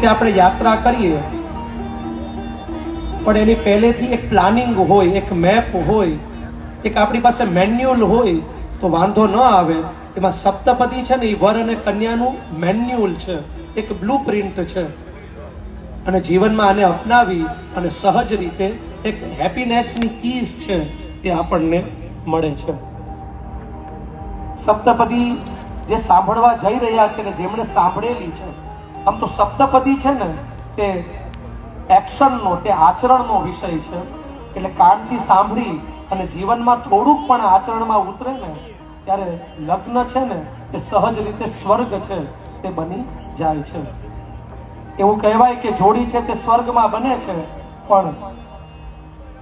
આપણે યાત્રા કરીએ પણ એની પહેલેથી એક પ્લાનિંગ હોય, એક મેપ હોય, એક આપણી પાસે મેન્યુઅલ હોય તો વાંધો ન આવે. એમાં સપ્તપદી છે ને એ વર અને કન્યાનું મેન્યુઅલ છે, એક બ્લુપ્રિન્ટ છે. અને જીવનમાં આને અપનાવી અને સહજ રીતે એક હેપીનેસની કીઝ છે એ આપણને મળે છે. સપ્તપદી જે સાંભળવા જઈ રહ્યા છે ને જેમણે સાંભળેલી છે, આમ તો સપ્તપદી છે ને તે એક્શનનો, તે આચરણનો વિષય છે. એટલે કાનથી સાંભળી અને જીવનમાં થોડુંક પણ આચરણમાં ઉતરે ને ત્યારે લગ્ન છે ને તે સહજ રીતે સ્વર્ગ છે તે બની જાય છે. એવું કહેવાય કે જોડી છે તે સ્વર્ગમાં બને છે, પણ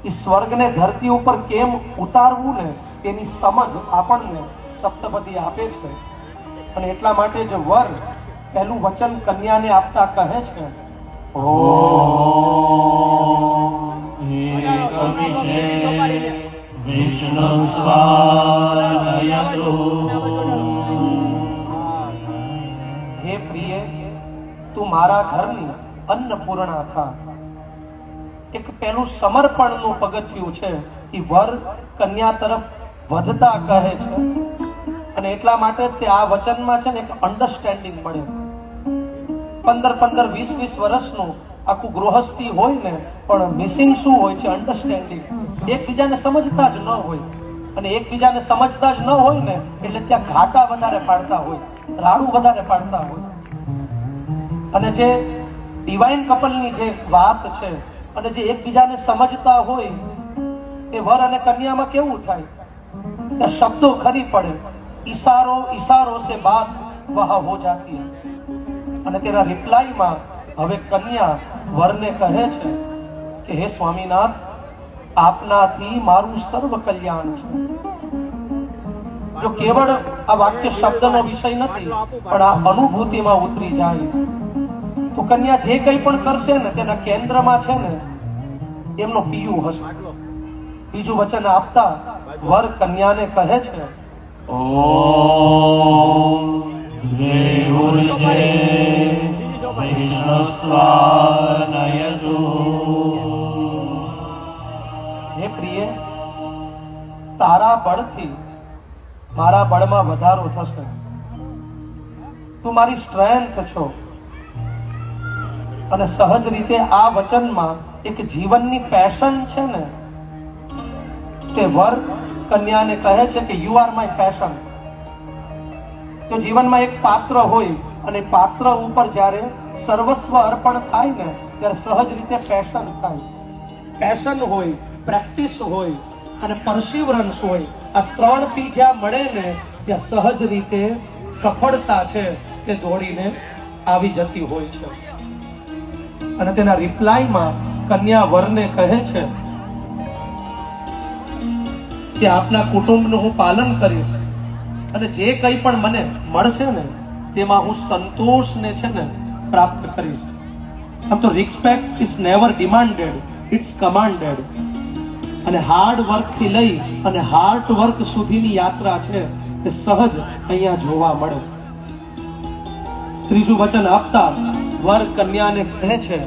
એ સ્વર્ગને ધરતી ઉપર કેમ ઉતારવું ને તેની સમજ આપણને સપ્તપદી આપે છે. અને એટલા માટે જ વર પહેલું વચન કન્યાને આપતા કહે છે, હે પ્રિય, તું મારા ઘરની અન્નપૂર્ણા થા. એક પેલું સમર્પણનું પગથિયું છે એ વર કન્યા તરફ વધતા કહે છે. અને એટલા માટે તે આ વચનમાં છે ને એક અન્ડરસ્ટેન્ડિંગ મળે. 15-15, 20-20 વર્ષનું આખું ગૃહસ્થી હોય ને, પણ મિસિંગ શું હોય છે? અન્ડરસ્ટેન્ડિંગ. એકબીજાને સમજતા જ ન હોય, અને એકબીજાને સમજતા જ ન હોય ને એટલે ત્યાં ઘાટા વધારે પાડતા હોય, રાડું વધારે પાડતા હોય. અને જે ડિવાઇન કપલની જે વાત છે અને જે એકબીજાને સમજતા હોય એ વર અને કન્યામાં કેવું થાય? ત્યાં શબ્દો ખરી પડે, ઈશારો ઈશારો સે બાત વહા હો જાતી હૈ. અને તેના રિપ્લાયમાં હવે કન્યા વરને કહે છે કે હે સ્વામીનાથ, આપનાથી મારું સર્વ કલ્યાણ છે. જો કેવળ આ વાક્ય શબ્દનો વિષય નથી પણ આ અનુભૂતિમાં ઉતરી જાય તો કન્યા જે કંઈ પણ કરશે ને તેના કેન્દ્રમાં છે ને એમનો પિયુ હશે. બીજું વચન આપતા વર કન્યાને કહે છે, હે પ્રિય, તારા બળથી મારા બળમાં વધારો થશે. તું મારી સ્ટ્રેન્થ છો. અને સહજ રીતે આ વચનમાં એક જીવનની પેશન છે ને તે વર કન્યાને કહે છે કે યુ આર માય પેશન. તો જીવનમાં એક પાત્ર હોય અને પાત્ર ઉપર જ્યારે સર્વસ્વ અર્પણ થાય ને ત્યારે સહજ રીતે પેશન થાય. પેશન હોય, પ્રેક્ટિસ હોય અને પરસિવરન્સ હોય. આ 3 P જ્યાં મળે ને ત્યાં સહજ રીતે સફળતા છે તે દોડીને આવી જતી હોય છે. અને તેના રિપ્લાયમાં કન્યા વરને કહે છે કે આપના કુટુંબનું હું પાલન કરીશ અને જે કંઈ પણ મને મળશે ને તેમાં હું સંતોષને છે ને પ્રાપ્ત કરીશ. આમ તો respect is never demanded, it's commanded. અને હાર્ડ વર્કથી લઈ અને હાર્ટ વર્ક સુધીની યાત્રા છે તે સહજ અહીંયા જોવા મળે. ત્રીજું વચન આપતા વર કન્યાને કહે છે,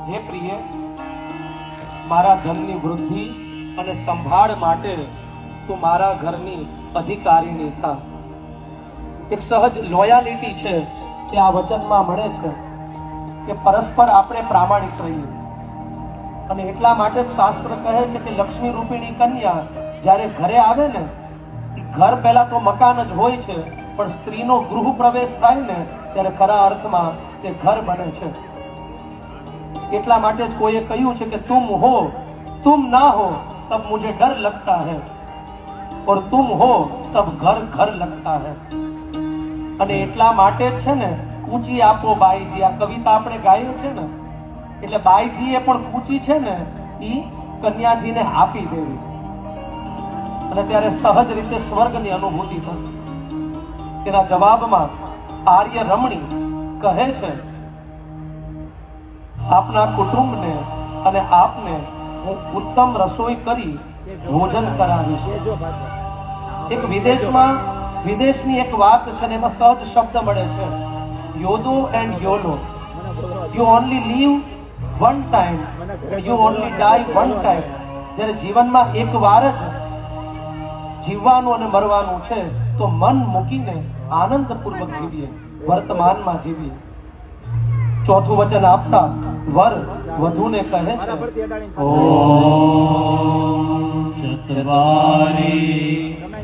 હે પ્રિય, મારા ધનની વૃદ્ધિ અને સંભાળ માટે તું મારા ઘરની અધિકારીની થા. એક સહજ લોયાલિટી છે તે આ વચનમાં મળે છે કે પરસ્પર આપણે પ્રામાણિક રહીએ. અને એટલા માટે જ શાસ્ત્ર કહે છે કે લક્ષ્મી રૂપિણી કન્યા જ્યારે ઘરે આવે ને, ઘર પહેલા તો મકાન જ હોય છે, પણ સ્ત્રીનો ગૃહ પ્રવેશ થાય ને ત્યારે ખરા અર્થમાં તે ઘર બને છે. એટલા માટે જ કોઈએ કહ્યું છે કે તુમ હો તુમ ના હો તબ મુझे ડર લગતા હૈ और तुम हो तब घर घर लगता है. અને એટલા માટે જ છે ને કૂચી આપો બાઈજી, આ કવિતા આપણે ગાઈએ છે ને એટલે બાઈજીએ પણ કૂચી છે ને ઈ કન્યાજીને આપી દેવી. અને ત્યારે સહજ રીતે સ્વર્ગની અનુભૂતિ થશે. તેના જવાબમાં આર્ય રમણી કહે છે આપના કુટુંબને અને આપને હું ઉત્તમ રસોઈ કરી ભોજન કરાવીશ. એક વિદેશની એક વાત છે ને એમાં સહજ શબ્દ મળે છે, YODO and YOLO. You only live one time, you only die one time. જ્યારે જીવનમાં એક વાર જ જીવવાનું અને મરવાનું છે તો મન મૂકીને આનંદપૂર્વક જીવીએ, વર્તમાનમાં જીવીએ. ચોથું વચન આપતા વર વધુને કહે છે, ઓમ ચત્વારી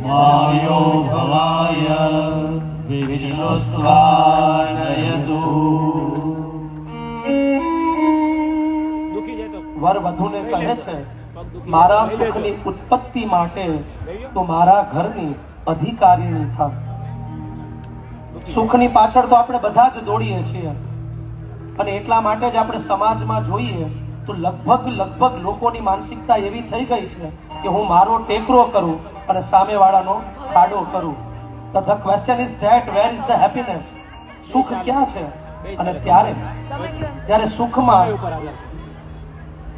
વાયો ભવાય વિશ્વસ્વાનયતુ. વર વધુને કહે છે, મારા સુખની ઉત્પત્તિ માટે તો મારા ઘરની અધિકારીણી થા. સુખની પાછળ તો આપણે બધા જ દોડીએ છીએ અને એટલા માટે જ આપણે સમાજમાં જોઈએ તો લગભગ લોકોની માનસિકતા એવી થઈ ગઈ છે કે હું મારો ટેકરો કરું અને સામેવાળાનો ખાડો કરું. The question is that where is the happiness? સુખ ક્યાં છે? અને ત્યારે સુખમાં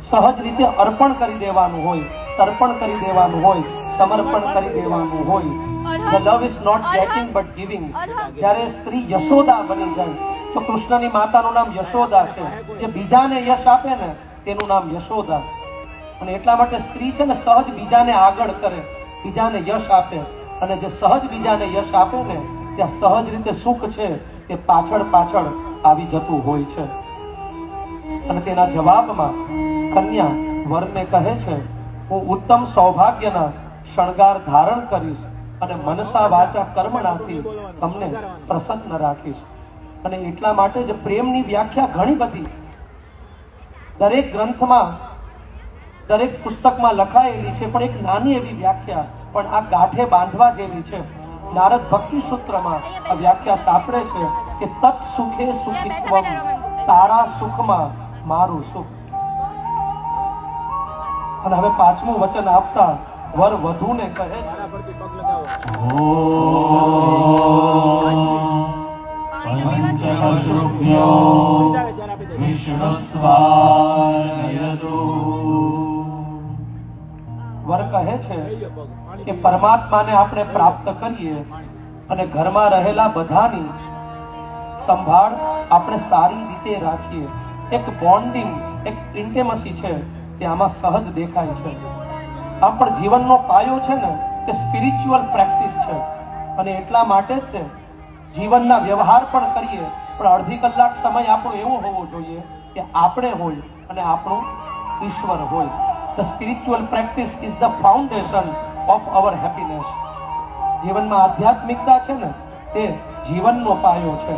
સહજ રીતે અર્પણ કરી દેવાનું હોય, તર્પણ કરી દેવાનું હોય, સમર્પણ કરી દેવાનું હોય. The love is not getting but giving. જ્યારે સ્ત્રી યશોદા બની જાય તો કૃષ્ણની માતાનું નામ યશોદા છે. જે બીજાને યશ આપે ને તેનું નામ યશોદા. અને એટલા માટે સ્ત્રી છે ને સહજ બીજાને આગળ કરે, બીજાને યશ આપે. અને જે સહજ બીજાને યશ આપે ને ત્યાં સહજ રીતે સુખ છે તે પાછળ આવી જતું હોય છે. અને તેના જવાબમાં કન્યા વરને કહે છે, હું ઉત્તમ સૌભાગ્યના શણગાર ધારણ કરીશ અને મનસા વાચા કર્મણાથી તમને પ્રસન્ન રાખીશ. અને એટલા માટે જ પ્રેમની વ્યાખ્યા ઘણી બધી દરેક ગ્રંથમાં, દરેક પુસ્તકમાં લખાયેલી છે, પણ એક નાની એવી વ્યાખ્યા પણ આ ગાંઠે બાંધવા જેવી છે. નારદ ભક્તિ સૂત્રમાં આ વ્યાખ્યા સાંપડે છે કે તત્ સુખે સુખિત્વમ, તારા સુખમાં મારું સુખ. અને હવે પાંચમું વચન આપતા વર વધુને કહે છે, પંચમશુભ્યો વિષ્ણુસ્વાનયતુ. વર કહે છે કે પરમાત્માને આપણે પ્રાપ્ત કરીએ અને ઘરમાં રહેલા બધાની સંભાળ આપણે સારી રીતે રાખીએ. એક બોન્ડિંગ, એક ઇન્ટિમસી છે તે આમાં સહજ દેખાય છે. આમ પણ જીવનનો પાયો છે ને તે સ્પિરિચ્યુઅલ પ્રેક્ટિસ છે. અને એટલા માટે જ તે જીવનના વ્યવહાર પણ કરીએ પણ અડધી કલાક સમય આપણો એવો હોવો જોઈએ કે આપણે હોય અને આપણું ઈશ્વર હોય. The spiritual practice is the foundation of our happiness. જીવનમાં આધ્યાત્મિકતા છે ને તે જીવનનો પાયો છે.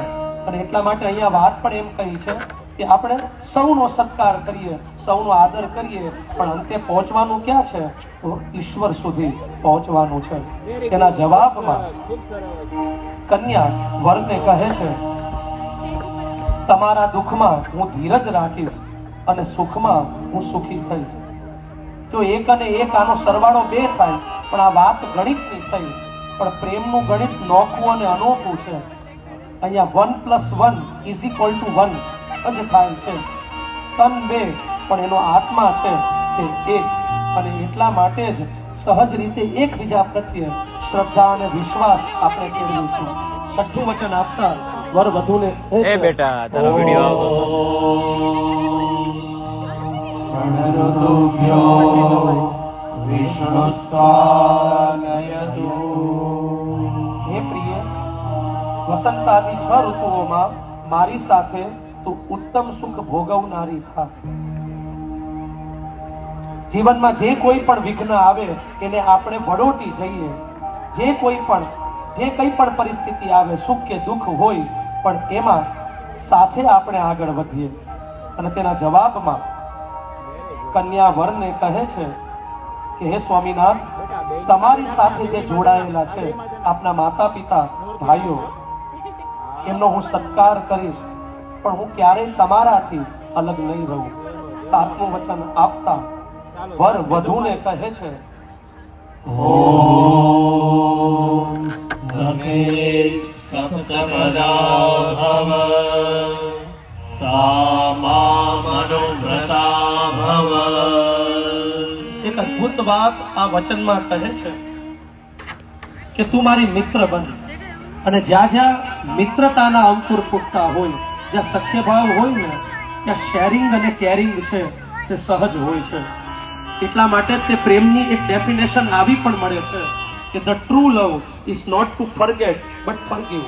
અને એટલા માટે અહીંયા વાત પણ એમ કહી છે કે આપણે સૌનો સત્કાર કરીએ, સૌનો આદર કરીએ, પણ અંતે પહોંચવાનું ક્યાં છે? તો ઈશ્વર સુધી પહોંચવાનું છે. તેના જવાબમાં કન્યા વરને કહે છે, તમારા દુઃખમાં હું ધીરજ રાખીશ અને સુખમાં હું સુખી થઈશ. જો એક અને એક આનો સરવાળો 2 થાય પણ આ વાત ગણિતની થઈ, પણ પ્રેમનું ગણિત નોખું અને અનોખું છે. અહીંયા 1 + 1 = 1 જ થાય છે. તન 2 પણ એનો આત્મા છે તે 1. અને એટલા માટે જ સહજ રીતે એકબીજા પ્રત્યે શ્રદ્ધા અને વિશ્વાસ આપણે કેળવીશું. છઠ્ઠું વચન આપતા વર વધુને એ બેટા તારો વિડિયો વિષ્ણુસ્વાનયતુ. હે પ્રિય, વસંતાદી 6 ઋતુઓમાં મારી સાથે તું ઉત્તમ સુખ ભોગવનારી થા. જીવનમાં જે કોઈ પણ વિઘ્ન આવે એને આપણે વડોટી જઈએ. જે કઈ પણ પરિસ્થિતિ આવે, સુખ કે દુઃખ હોય, પણ એમાં સાથે આપણે આગળ વધીએ. અને તેના જવાબમાં કન્યા વરને કહે છે કે હે સ્વામીનાથ, તમારી સાથે જે જોડાયેલા છે આપના માતા પિતા ભાઈઓ, એમનો હું સત્કાર કરીશ, પણ હું ક્યારેય તમારાથી અલગ નહીં રહું. 7મું વચન આપતા વર વધુને કહે છે, ઓમ સખે સપ્તપદા ભવ સા મામ અદ્ભુત વાત આ વચનમાં કહે છે કે તું મારી મિત્ર બન. અને જ્યાં જ્યાં મિત્રતાના અંકુર ફૂટતા હોય, જ્યાં સખ્યભાવ હોય ને, ત્યાં શેરિંગ અને કેરિંગ છે તે સહજ હોય છે. એટલા માટે જ તે પ્રેમની એક ડેફિનેશન આવી પણ મળે છે કે the true love is not to forget but forgive.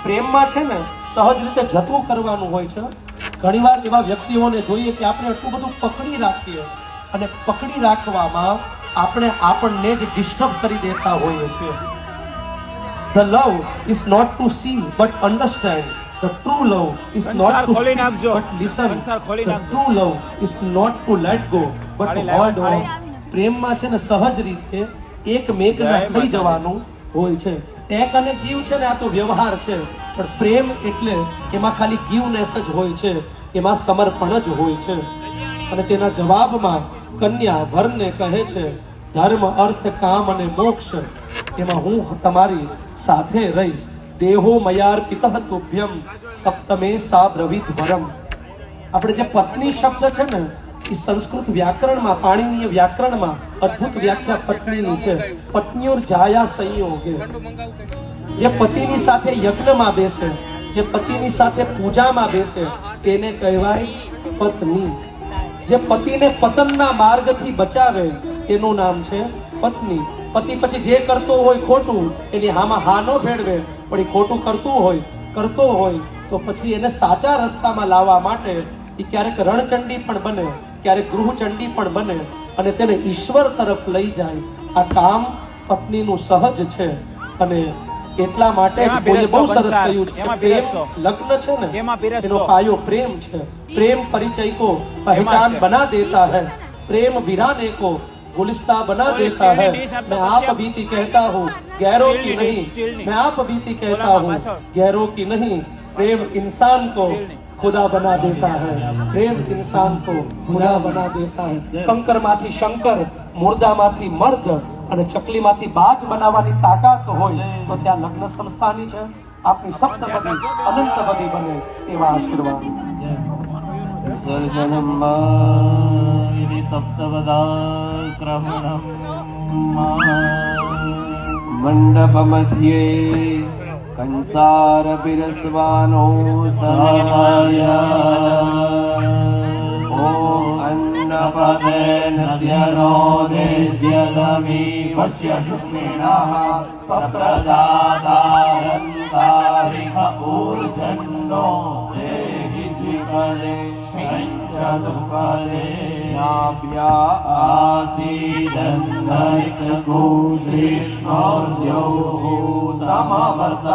પ્રેમમાં છે ને સહજ રીતે જતું કરવાનું હોય છે. ઘણીવાર એવા વ્યક્તિઓને જોઈએ કે આપણે એટલું બધું પકડી રાખીએ અને પકડી રાખવામાં આપણે આપણને જ ડિસ્ટર્બ કરી દેતા હોઈએ છીએ. The love is not to see but understand. The true love is not to ખોલી speak નાખજો. but listen. ખોલી The નાખજો. true love is not to let go but to hold on. પ્રેમમાં છે ને સહજ રીતે એક મેઘના જય થઈ માતાજી. જવાનું હોય છે. ટેક અને ગીવ છે ને આ તો વ્યવહાર છે, પણ પ્રેમ એટલે એમાં ખાલી ગીવનેસ જ હોય છે, એમાં સમર્પણ જ હોય છે. અને તેના જવાબમાં કન્યા વરને કહે છે ધર્મ અર્થ કામ અને મોક્ષ એમાં હું તમારી સાથે રહીશ. દેહો મયાર્પિતઃ તુભ્યમ સપ્તમે સા બ્રવીદ વરમ. આપણે જે પત્ની શબ્દ છે ને એ સંસ્કૃત વ્યાકરણમાં, પાણીનીય વ્યાકરણમાં અદ્ભુત વ્યાખ્યા પત્નીની છે. પત્નીઓર જાયા સંયોગે. જે પતિની સાથે યજ્ઞમાં બેસે, જે પતિની સાથે પૂજામાં બેસે તેને કહેવાય પત્ની. જે પતિને પતનના માર્ગથી બચાવે એનું નામ છે પત્ની. પતિ પછી જે કરતો હોય ખોટું એની હામાં હા નો ભેળવે, પણ એ ખોટું કરતો હોય તો પછી એને સાચા રસ્તામાં લાવવા માટે એ ક્યારેક રણચંડી પણ બને, ક્યારેક ગૃહચંડી પણ બને અને તેને ઈશ્વર તરફ લઈ જાય. આ કામ પત્નીનું સહજ છે. અને એટલા માટે જ એમાં કોઈએ બહુ પીરસશો સરસ કંસાર, કહ્યું છે કે એમાં પ્રેમ પીરસશો. લગ્ન છે ને એમાં પીરસશો. એનો પાયો પ્રેમ છે. प्रेम परिचय को पहचान છે. बना देता है, प्रेम वीराने को गुलिस्ता बना और देता है. स्टील डिश आपको मैं आप क्या- बीती कहता हूँ गैरों की स्टील नहीं, डिश, स्टील डिश। मैं आप बीती कहता बोला हूँ मामा, गैरों की नहीं. प्रेम इंसान को स्टील डिश। खुदा बना देता है, प्रेम इंसान को खुदा बना देता है. કંકર માંથી શંકર, મુર્દામાંથી મર્દ અને ચકલીમાંથી બાજ બનાવવાની તાકાત હોય તો ત્યાં લગ્ન સંસ્થાની છે. આપની સપ્તપદી અનંતપદી બને એવા આશીર્વાદ. સર્જનમ્બાઇ સપ્તપદાક્રમણમ મંડપમધ્યે કંસારપિરસ્વાનો સહાય ઓ અન્નપદેન સ્યનો દેસ્ય દમી પશ્ય શુષ્મિણઃ પ્રદાદારંતારિહ ઊર્જન્નો દેહિ દ્વિપદે શંચદુપદે નાભ્યા આસીદન્નરિક્ષકો શ્રીષ્ણોર્દ્યોઃ સમવર્તત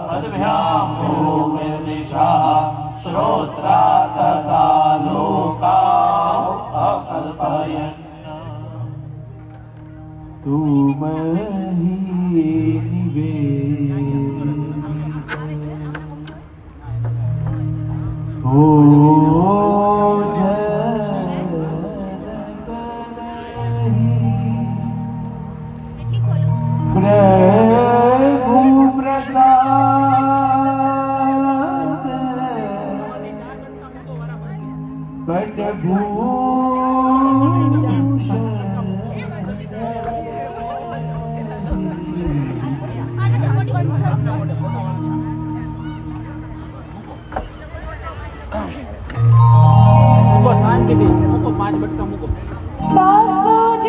અદ્ભ્યામ ભૂમિર્દિશા શ્રોત્રા તથા લોકા અકલ્પયન્ તુમહી નિવેદિ ઓ પ્રભુ પ્રસાદ મૂકો શાંતિથી મૂકો, 5 બટકા મૂકો. સાસુ